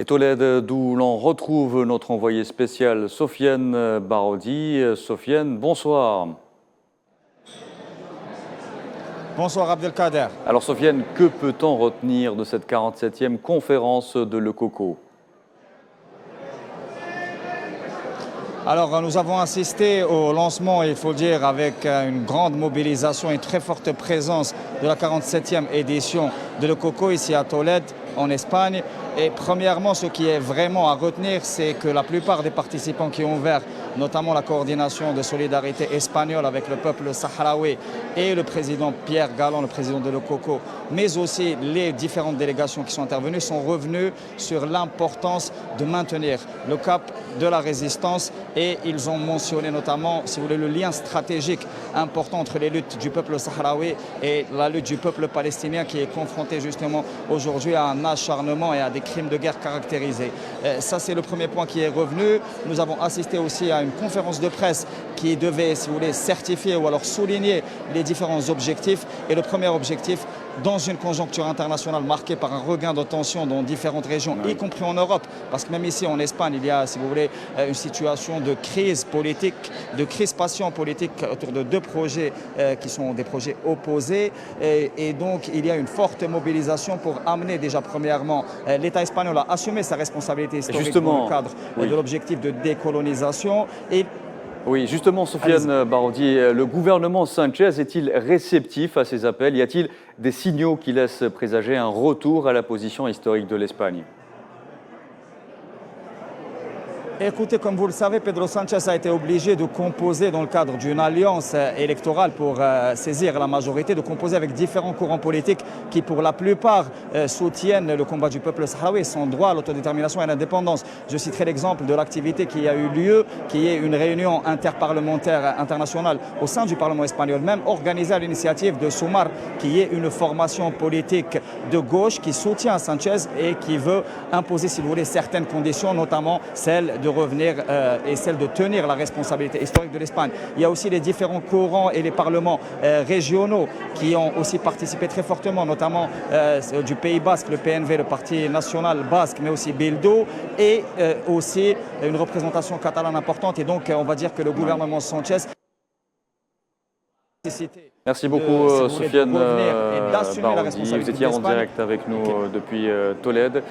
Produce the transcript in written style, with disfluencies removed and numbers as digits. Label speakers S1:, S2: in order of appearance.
S1: Et Tolède, d'où l'on retrouve notre envoyé spécial Sofiane Barodi. Sofiane, bonsoir.
S2: Bonsoir Abdelkader.
S1: Alors Sofiane, que peut-on retenir de cette 47e conférence de Le Coco?
S2: Alors nous avons assisté au lancement, il faut dire, avec une grande mobilisation et une très forte présence de la 47e édition de Le Coco ici à Tolède, en Espagne. Et premièrement, ce qui est vraiment à retenir, c'est que la plupart des participants qui ont ouvert, notamment la coordination de solidarité espagnole avec le peuple sahraoui et le président Pierre Galland, le président de Le Coco, mais aussi les différentes délégations qui sont intervenues, sont revenus sur l'importance de maintenir le cap de la résistance. Et ils ont mentionné notamment, si vous voulez, le lien stratégique important entre les luttes du peuple sahraoui et la lutte du peuple palestinien qui est confronté justement aujourd'hui à un acharnement et à des crimes de guerre caractérisés. Ça, c'est le premier point qui est revenu. Nous avons assisté aussi à une conférence de presse qui devait, si vous voulez, certifier ou alors souligner les différents objectifs. Et le premier objectif, dans une conjoncture internationale marquée par un regain de tension dans différentes régions, y compris en Europe, parce que même ici en Espagne, il y a, si vous voulez, une situation de crise politique, de crispation politique autour de deux projets qui sont des projets opposés. Et donc, il y a une forte mobilisation pour amener déjà, premièrement, l'État espagnol à assumer sa responsabilité historique dans le cadre de l'objectif de décolonisation.
S1: Oui, justement, Sofiane Barodi, le gouvernement Sanchez est-il réceptif à ces appels? Y a-t-il des signaux qui laissent présager un retour à la position historique de l'Espagne?
S2: Écoutez, comme vous le savez, Pedro Sanchez a été obligé de composer dans le cadre d'une alliance électorale pour saisir la majorité, de composer avec différents courants politiques qui, pour la plupart, soutiennent le combat du peuple sahraoui, son droit à l'autodétermination et à l'indépendance. Je citerai l'exemple de l'activité qui a eu lieu, qui est une réunion interparlementaire internationale au sein du Parlement espagnol même, organisée à l'initiative de Sumar, qui est une formation politique de gauche qui soutient Sanchez et qui veut imposer, si vous voulez, certaines conditions, notamment celle de revenir et celle de tenir la responsabilité historique de l'Espagne. Il y a aussi les différents courants et les parlements régionaux qui ont aussi participé très fortement, notamment du Pays Basque, le PNV, le Parti national basque, mais aussi Bildu, et aussi une représentation catalane importante. Et donc, on va dire que le gouvernement Sanchez...
S1: Merci beaucoup, Sofiane Barodi. Vous étiez en direct avec nous depuis Tolède.